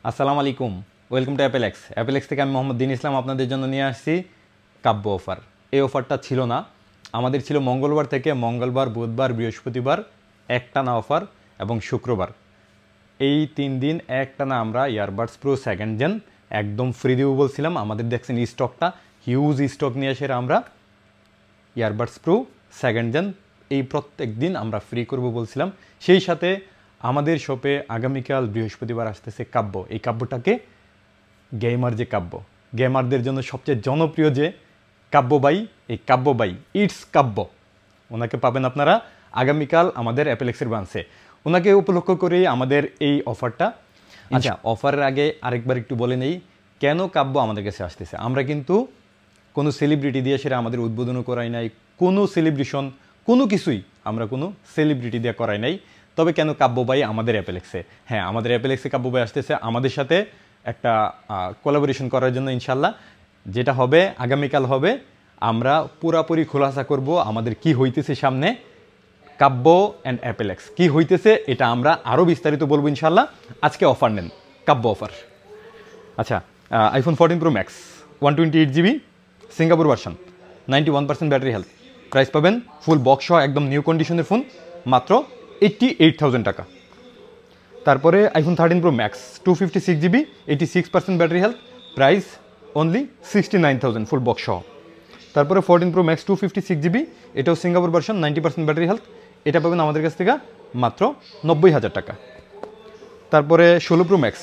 আসসালামু আলাইকুম, welcome to অ্যাপেলেক্স। অ্যাপেলেক্স থেকে আমি মোহাম্মদ দিন ইসলাম আপনাদের জন্য নিয়ে আসছি কাব্য অফার। এই অফারটা ছিল না, আমাদের ছিল মঙ্গলবার থেকে মঙ্গলবার, বুধবার, বৃহস্পতিবার একটানা অফার এবং শুক্রবার। এই 3 দিন একটানা আমরা ইয়ারবাডস প্রো সেকেন্ড জেন একদম ফ্রি দেবো বলছিলাম। আমাদের দেখছেন স্টকটা হিউজ স্টক নিয়ে এসে আমরা ইয়ারবাডস প্রো সেকেন্ড জেন এই প্রত্যেক দিন আমরা ফ্রি করব বলছিলাম। সেই সাথে আমাদের শপে আগামীকাল বৃহস্পতিবার আসতেছে কাব্য। এই কাব্যটাকে গেমার যে কাব্য, গেমারদের জন্য সবচেয়ে জনপ্রিয় যে কাব্য বাই, এই কাব্য বাই ইটস কাব্য, ওনাকে পাবেন আপনারা আগামীকাল আমাদের অ্যাপেলেক্সের ব্রাঞ্চে। ওনাকে উপলক্ষ করেই আমাদের এই অফারটা। আচ্ছা, অফারের আগে আরেকবার একটু বলে নেই কেন কাব্য আমাদের কাছে আসতেছে। আমরা কিন্তু কোনো সেলিব্রিটি দিয়ে সেটা আমাদের উদ্বোধনও করাই নাই, কোনো সেলিব্রেশন কোনো কিছুই আমরা কোনো সেলিব্রিটি দিয়ে করাই নাই। তবে কেন কাব্য ভাই আমাদের অ্যাপেলেক্সে? হ্যাঁ, আমাদের অ্যাপেলেক্সে কাব্য ভাই আসতেছে আমাদের সাথে একটা কোলাবোরেশন করার জন্য ইনশাল্লাহ। যেটা হবে আগামীকাল হবে, আমরা পুরাপুরি খোলাসা করব আমাদের কি হইতেছে সামনে। কাব্য অ্যান্ড অ্যাপেলেক্স কি হইতেছে এটা আমরা আরও বিস্তারিত বলবো ইনশাল্লাহ। আজকে অফার নেন, কাব্য অফার। আচ্ছা, iPhone 14 pro max 128 GB Singapore version, 91% battery health, price পাবেন ফুল বক্স সহ একদম নিউ কন্ডিশনের ফোন মাত্র 88,000 টাকা। তারপরে iPhone 13 pro max 256 GB 86% battery health, price only 69,000 full box সহ। তারপরে 14 প্রো ম্যাক্স 256 জিবি, এটাও সিঙ্গাপুর ভার্সন, 90% ব্যাটারি হেলথ, এটা পাবেন আমাদের কাছ থেকে মাত্র 90,000 টাকা। তারপরে 16 pro max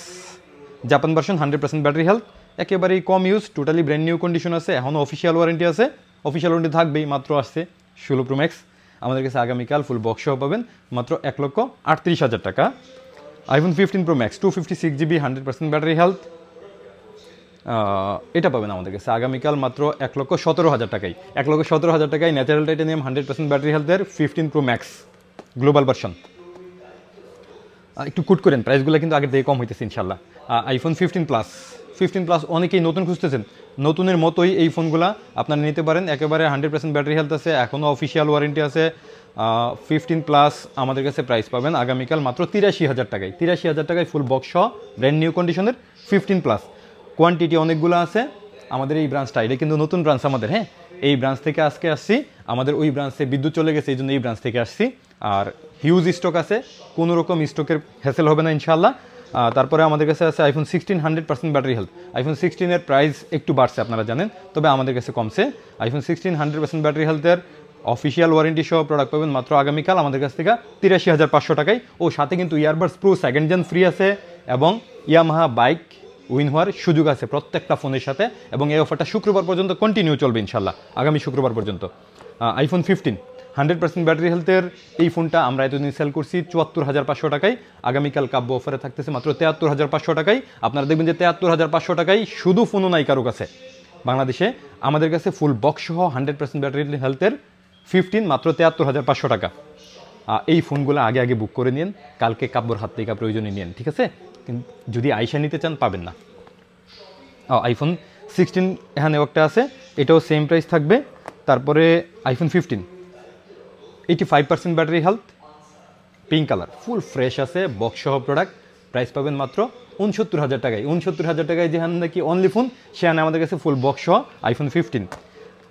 Japan version, 100% battery health, একেবারেই কম use, totally brand new condition আছে, এখনও অফিসিয়াল ওয়ারেন্টি আছে, অফিসিয়াল ওয়ারেন্টি থাকবেই। মাত্র আসছে 16 প্রো ম্যাক্স আমাদের কাছে আগামীকাল ফুল বক্স সহ পাবেন মাত্র 1,38,000 টাকা। IPhone 15 pro max 256 GB 100% battery health, এটা পাবেন আমাদের কাছে আগামীকাল মাত্র 1,17,000 টাকায়। 1,17,000 টাকায় ন্যাচারাল টাইটানিয়াম 100% ব্যাটারি হেলথের 15 প্রো ম্যাক্স গ্লোবাল ভার্সন। একটু কুট করেন, প্রাইসগুলো কিন্তু আগের থেকে কম হইতেছে ইনশাল্লাহ। আইফোন 15 প্লাস অনেকেই নতুন খুঁজতেছেন, নতুনের মতোই এই ফোনগুলো আপনারা নিতে পারেন। একেবারে 100% ব্যাটারি হেলথ আছে, এখনও অফিসিয়াল ওয়ারেন্টি আছে। 15 প্লাস আমাদের কাছে প্রাইস পাবেন আগামীকাল মাত্র 83,000 টাকায়। 83,000 টাকায় ফুল বক্স সহ ব্র্যান্ড নিউ কন্ডিশনের 15 প্লাস। কোয়ান্টিটি অনেকগুলো আছে আমাদের এই ব্রাঞ্চটা, এটা কিন্তু নতুন ব্রাঞ্চ আমাদের। হ্যাঁ, এই ব্রাঞ্চ থেকে আজকে আসছি, আমাদের ওই ব্রাঞ্চে বিদ্যুৎ চলে গেছে, এই জন্য এই ব্রাঞ্চ থেকে আসছি। আর হিউজ স্টক আছে, কোনো রকম স্টকের হ্যাসেল হবে না ইনশাল্লাহ। তারপরে আমাদের কাছে আছে আইফোন 16 100% ব্যাটারি হেলথ। আইফোন 16-এর প্রাইস একটু বাড়ছে আপনারা জানেন, তবে আমাদের কাছে কমছে। আইফোন 16 100% ব্যাটারি হেলথের অফিসিয়াল ওয়ারেন্টি সহ প্রোডাক্ট পাবেন মাত্র আগামীকাল আমাদের কাছ থেকে 83,500 টাকায়। ও সাথে কিন্তু earbuds pro second gen free আছে এবং ইয়ামাহা বাইক উইন হওয়ার সুযোগ আছে প্রত্যেকটা ফোনের সাথে। এবং এই অফারটা শুক্রবার পর্যন্ত কন্টিনিউ চলবে ইনশাল্লাহ, আগামী শুক্রবার পর্যন্ত। আইফোন 15 100% ব্যাটারি হেলথের এই ফোনটা আমরা এতদিন সেল করছি 74,500 টাকায়, আগামীকাল কাব্য অফারে থাকতেছে মাত্র 73,500 টাকায়। আপনারা দেখবেন যে 73,500 টাকায় শুধু ফোনও নাই কারো কাছে বাংলাদেশে। আমাদের কাছে ফুল বক্স সহ 100% ব্যাটারি হেলথের 15 মাত্র 73,500 টাকা। এই ফোনগুলো আগে আগে বুক করে নিন, কালকে কাব্যর হাত থেকে প্রয়োজনে নিন, ঠিক আছে? যদি আইসা নিতে চান পাবেন না। আইফোন 16 এখানে একটা আছে, এটাও সেম প্রাইস থাকবে। তারপরে iPhone 15 85% battery health, pink colour, full fresh আছে, বক্স সহ প্রোডাক্ট, প্রাইস পাবেন মাত্র 69,000 টাকায়। 69,000 টাকায় যেখানে নাকি অনলি ফোন, সেখানে আমাদের কাছে ফুল বক্স সহ আইফোন 15।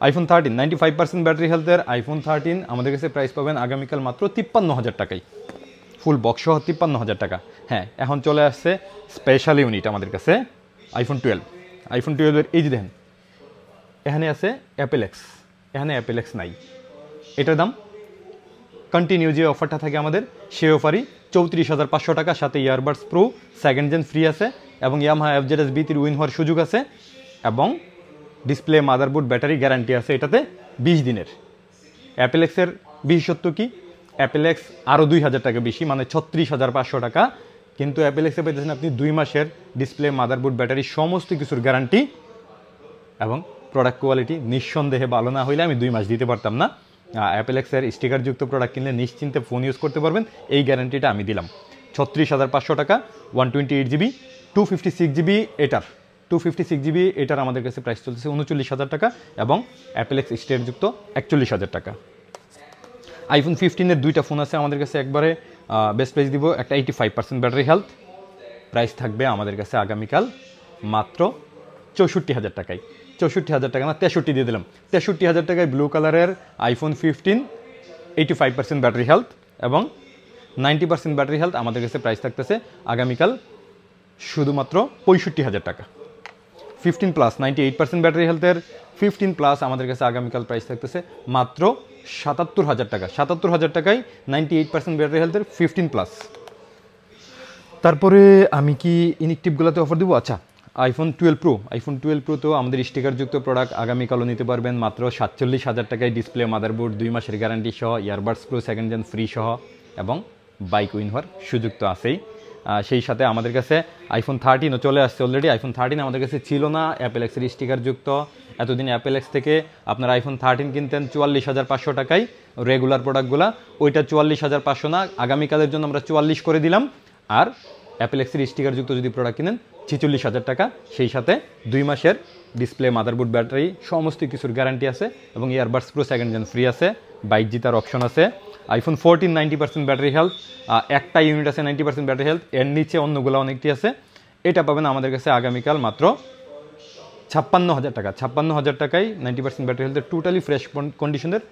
আইফোন 13 95% ব্যাটারি হেলথের আইফোন 13 আমাদের কাছে প্রাইস পাবেন আগামীকাল মাত্র 53,000 টাকায়, ফুল বক্স সহ 53,000 টাকা। হ্যাঁ, এখন চলে আসছে স্পেশাল ইউনিট আমাদের কাছে আইফোন 12। আইফোন 12-এর এই যে দেখেন, এখানে আছে অ্যাপেলেক্স, এখানে অ্যাপেলেক্স নাই। এটার দাম কন্টিনিউ যে অফারটা থাকে আমাদের, সেই অফারই 34,500 টাকা, সাথে earbuds pro second gen free আছে এবং ইয়ামাহা FZS B3 উইন হওয়ার সুযোগ আছে এবং ডিসপ্লে, মাদারবোর্ড, ব্যাটারি গ্যারান্টি আছে এটাতে 20 দিনের। অ্যাপেলেক্সের বিশেষত্ব কি? অ্যাপেলেক্স আরও 2,000 টাকা বেশি, মানে 36,500 টাকা, কিন্তু অ্যাপেলেক্সে পেতেছেন আপনি 2 মাসের ডিসপ্লে, মাদারবোর্ড, ব্যাটারি সমস্ত কিছুর গ্যারান্টি এবং প্রোডাক্ট কোয়ালিটি নিঃসন্দেহে ভালো না হইলে আমি 2 মাস দিতে পারতাম না। অ্যাপেলেক্সের স্টিকারযুক্ত প্রোডাক্ট কিনলে নিশ্চিন্তে ফোন ইউজ করতে পারবেন, এই গ্যারান্টিটা আমি দিলাম। 36,500 টাকা 128 জিবি 256 জিবি এটার 256 জিবি এটার আমাদের কাছে প্রাইস চলছে 39,000 টাকা এবং অ্যাপেলেক্স স্টিকারযুক্ত 41,000 টাকা। আইফোন 15-এর দুইটা ফোন আছে আমাদের কাছে, একবারে বেস্ট প্রাইস দিব। একটা 85% ব্যাটারি হেলথ প্রাইস থাকবে আমাদের কাছে আগামীকাল মাত্র 64,000 টাকায়। 64,000 টাকা না, 63 দিয়ে দিলাম। 63,000 টাকায় ব্লু কালারের আইফোন 15, 85% ব্যাটারি হেলথ এবং 90% ব্যাটারি হেলথ আমাদের কাছে প্রাইস থাকতেছে আগামীকাল শুধুমাত্র 65,000 টাকা। 15 প্লাস 98% ব্যাটারি হেলথের 15 প্লাস আমাদের কাছে আগামীকাল প্রাইস থাকতেছে মাত্র 77,000 টাকা। 77,000 টাকায় 98% ব্যাটারি হেলথের 15 প্লাস। তারপরে আমি কি ইনিকটিভগুলোতে অফার দেবো? আচ্ছা, আইফোন 12 প্রো, আইফোন 12 প্রো তো আমাদের স্টিকারযুক্ত প্রোডাক্ট আগামীকালও নিতে পারবেন মাত্র 47,000 টাকায়। ডিসপ্লে, মাদারবোর্ড, 2 মাসের গ্যারান্টি সহ, earbuds pro second gen free সহ এবং বাইক উইন হওয়ার সুযোগ তো আছেই। সেই সাথে আমাদের কাছে আইফোন 13ও চলে আসছে অলরেডি। আইফোন 13 আমাদের কাছে ছিল না, অ্যাপেল এক্সের স্টিকারযুক্ত। এতদিন অ্যাপেল এক্স থেকে আপনার আইফোন 13 কিনতেন 44,500 টাকায় রেগুলার প্রোডাক্টগুলো, ওইটা 44,500 না, আগামীকালের জন্য আমরা 44 করে দিলাম। আর অ্যাপেল এক্সের স্টিকারযুক্ত যদি প্রোডাক্ট কিনেন 46,000 টাকা, সেই সাথে 2 মাসের ডিসপ্লে, মাদারবোর্ড, ব্যাটারি সমস্ত কিছুর গ্যারান্টি আছে এবং earbuds pro second gen free আছে, বাইক জিতার অপশন আছে। আইফোন 14 90% ব্যাটারি হেলথ, একটা ইউনিট আছে 90% ব্যাটারি হেলথ, এর নিচে অন্যগুলো অনেকটি আছে। এটা পাবেন আমাদের কাছে আগামীকাল মাত্র 56,000 টাকা। 56,000 টাকায় 90% ব্যাটারি হেলথের টোটালি ফ্রেশ কন্ডিশনের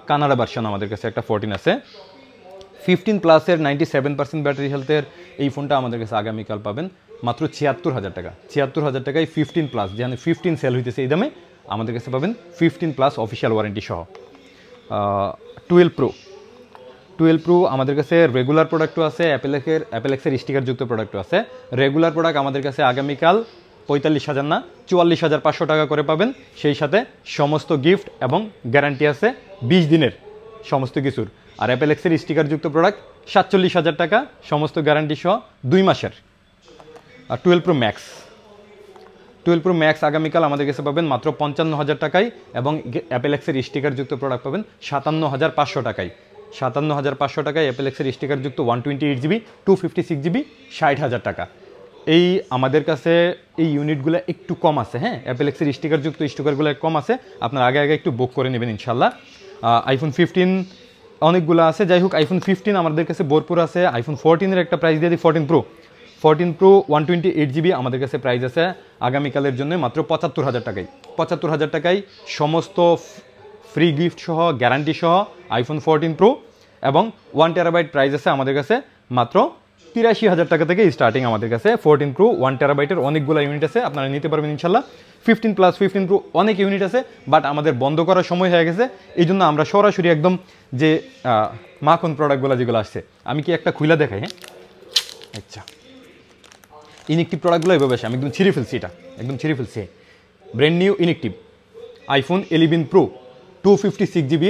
কানাডা ভার্সন আমাদের কাছে একটা 14 আছে। 15 প্লাসের 97% ব্যাটারি হেলথের এই ফোনটা আমাদের কাছে আগামীকাল পাবেন মাত্র 76,000 টাকা। 76,000 টাকায় 15 প্লাস, যেখানে 15 সেল হইতেছে এই দামে আমাদের কাছে পাবেন 15 প্লাস অফিসিয়াল ওয়ারেন্টি সহ। 12 প্রো, 12 প্রো আমাদের কাছে রেগুলার প্রোডাক্টও আছে, অ্যাপেল এক্সের স্টিকারযুক্ত প্রোডাক্টও আছে। রেগুলার প্রোডাক্ট আমাদের কাছে আগামীকাল 45,000 না 44,500 টাকা করে পাবেন, সেই সাথে সমস্ত গিফট এবং গ্যারান্টি আছে 20 দিনের সমস্ত কিছুর। আর অ্যাপেল এক্সের স্টিকারযুক্ত প্রোডাক্ট 47,000 টাকা, সমস্ত গ্যারান্টি সহ 2 মাসের। আর 12 প্রো ম্যাক্স, 12 প্রো ম্যাক্স আগামীকাল আমাদের কাছে পাবেন মাত্র 55,000 টাকায় এবং অ্যাপেল এক্সের স্টিকারযুক্ত প্রোডাক্ট পাবেন 57,500 টাকায়। 57,500 টাকায় অ্যাপেল এক্সের স্টিকারযুক্ত 128GB 256GB 60,000 টাকা। এই আমাদের কাছে এই ইউনিটগুলো একটু কম আছে, হ্যাঁ, অ্যাপেল এক্সের স্টিকারযুক্ত স্টিকারগুলো কম আছে, আপনার আগে আগে একটু বুক করে নেবেন ইনশাল্লাহ। আইফোন 15 অনেকগুলো আছে, যাই হোক আইফোন 15 আমাদের কাছে ভরপুর আছে। আইফোন 14-এর একটা প্রাইস দিয়ে দিই, 14 প্রো 128GB আমাদের কাছে প্রাইস আছে আগামীকালের জন্য মাত্র 75,000 টাকায়। 75,000 টাকায় সমস্ত ফ্রি গিফট সহ, গ্যারান্টি সহ আইফোন 14 প্রো এবং 1 টেরাবাইট প্রাইস আছে আমাদের কাছে মাত্র 83,000 টাকা থেকে স্টার্টিং আমাদের কাছে 14 প্রো 1 টেরাবাইটের অনেকগুলো ইউনিট আছে, আপনারা নিতে পারবেন ইনশাল্লাহ। 15 প্লাস 15 প্রো অনেক ইউনিট আছে, বাট আমাদের বন্ধ করার সময় হয়ে গেছে, এই জন্য আমরা সরাসরি একদম যে মাখন প্রোডাক্টগুলো যেগুলো আসছে, আমি কি একটা খুলে দেখাই? হ্যাঁ, আচ্ছা, ইনিকটিভ প্রোডাক্টগুলো এভাবে আসে, আমি একদম ছিঁড়ে ফেলছি, এটা একদম ছিঁড়ে ফেলছি। Brand new inactive iPhone 11 pro 256GB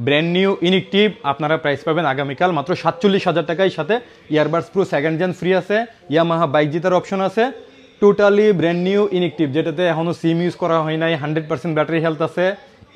brand new inactive আপনারা প্রাইস পাবেন আগামীকাল মাত্র 47,000 টাকায়, সাথে earbuds pro second gen free আছে, ইয়ামাহা বাইক জিতার অপশন আছে। টোটালি ব্র্যান্ড নিউ ইনিকটিভ, যেটাতে এখনও সিম ইউজ করা হয় নাই, 100% ব্যাটারি হেলথ আছে।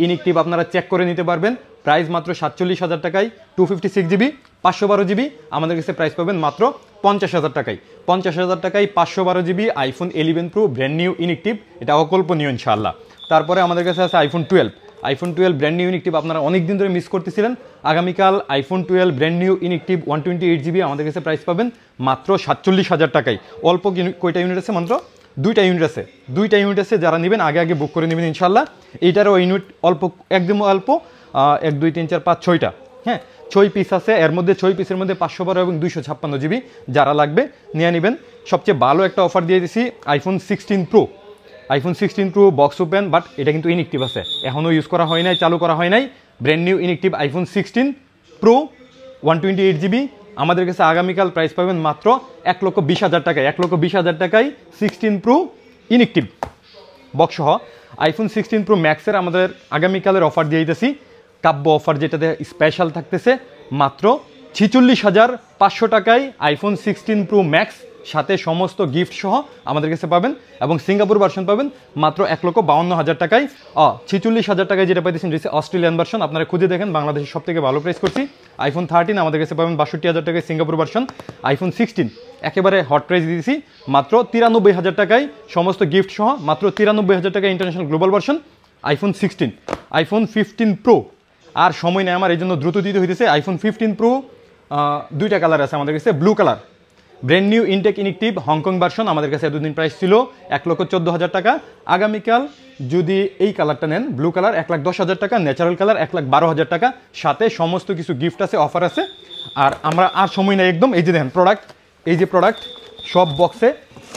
ইনিকটিভ আপনারা চেক করে নিতে পারবেন, প্রাইস মাত্র 47,000 টাকায়। 256GB 512GB আমাদের কাছে প্রাইস পাবেন মাত্র 50,000 টাকায়। 50,000 টাকায় 512GB iPhone 11 pro brand new inactive, এটা অকল্পনীয় ইনশাআল্লাহ। তারপরে আমাদের কাছে আছে আইফোন 12 ব্র্যান্ড নিউ ইনিকটিভ, আপনারা অনেক দিন ধরে মিস করতেছিলেন। আগামীকাল আইফোন 12 ব্র্যান্ড নিউ ইনিকটিভ 128GB আমাদের কাছে প্রাইস পাবেন মাত্র 47,000 টাকায়। অল্প কয়টা ইউনিট আছে? মাত্র 2টা ইউনিট আছে, 2টা ইউনিট আছে, যারা নেবেন আগে আগে বুক করে নেবেন ইনশাল্লাহ। এইটারও ইউনিট অল্প, একদম অল্প, 1 2 3 4 5 6টা, হ্যাঁ 6 পিস আছে, এর মধ্যে 6 পিসের মধ্যে 512 এবং 256GB, যারা লাগবে নিয়ে নেবেন। সবচেয়ে ভালো একটা অফার দিয়ে দিছি iPhone 16 pro box open, but এটা কিন্তু ইনিকটিভ আছে, এখনও ইউজ করা হয় নাই, চালু করা হয় নাই। Brand new inactive iPhone 16 pro 128GB আমাদের কাছে আগামীকাল প্রাইস পাবেন মাত্র 1,20,000 টাকায়। 1,20,000 টাকায় 16 প্রো ইনিকটিভ বক্স সহ। আইফোন 16 প্রো ম্যাক্সের আমাদের আগামীকালের অফার দিয়ে দিতেছি, কাব্য অফার, যেটাতে স্পেশাল থাকতেছে মাত্র 46,500 টাকায় আইফোন 16 প্রো ম্যাক্স, সাথে সমস্ত গিফট সহ আমাদের কাছে পাবেন, এবং সিঙ্গাপুর ভার্সন পাবেন মাত্র 1,52,000 টাকায়। 46,000 টাকায় যেটা পাইতেছেন অস্ট্রেলিয়ান ভার্সন, আপনারা খুঁজে দেখেন, বাংলাদেশের সব থেকে ভালো প্রাইস করছি। আইফোন 13 আমাদের কাছে পাবেন 62,000 টাকায় সিঙ্গাপুর ভার্সন। আইফোন 16 একেবারে হট প্রাইস দিয়েছি মাত্র 93,000 টাকায়, সমস্ত গিফট সহ মাত্র 93,000 টাকায় international global version iPhone 16। IPhone 15 pro আর সময় নেই আমার, এই জন্য দ্রুত দিতে হইতেছে। আইফোন 15 প্রো 2টা কালার আছে আমাদের কাছে, blue colour brand new intake ইনিকটিভ হংকং ভার্সন আমাদের কাছে এতদিন প্রাইস ছিল 1,14,000 টাকা। আগামীকাল যদি এই কালারটা নেন ব্লু কালার 1,10,000 টাকা, ন্যাচারাল কালার 1,12,000 টাকা, সাথে সমস্ত কিছু গিফট আছে, অফার আছে। আর আমরা আর সময় নেই একদম, এই যে দেখেন প্রোডাক্ট, এই যে প্রোডাক্ট সব বক্সে,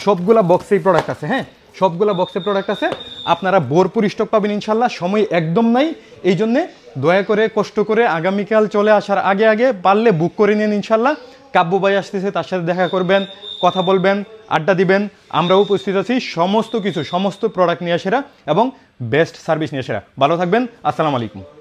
সবগুলা বক্সেই প্রোডাক্ট আছে, হ্যাঁ সবগুলা বক্সে প্রোডাক্ট আছে। আপনারা ভরপুর স্টক পাবেন ইনশাল্লাহ, সময় একদম নাই। এই জন্যে দয়া করে কষ্ট করে আগামীকাল চলে আসার আগে আগে পারলে বুক করে নিন ইনশাল্লাহ। কাব্য ভাই আসতেছে, তার সাথে দেখা করবেন, কথা বলবেন, আড্ডা দিবেন, আমরাও উপস্থিত আছি। সমস্ত কিছু, সমস্ত প্রোডাক্ট নিয়ে আসেরা এবং বেস্ট সার্ভিস নিয়ে আসেরা। ভালো থাকবেন, আসসালামু আলাইকুম।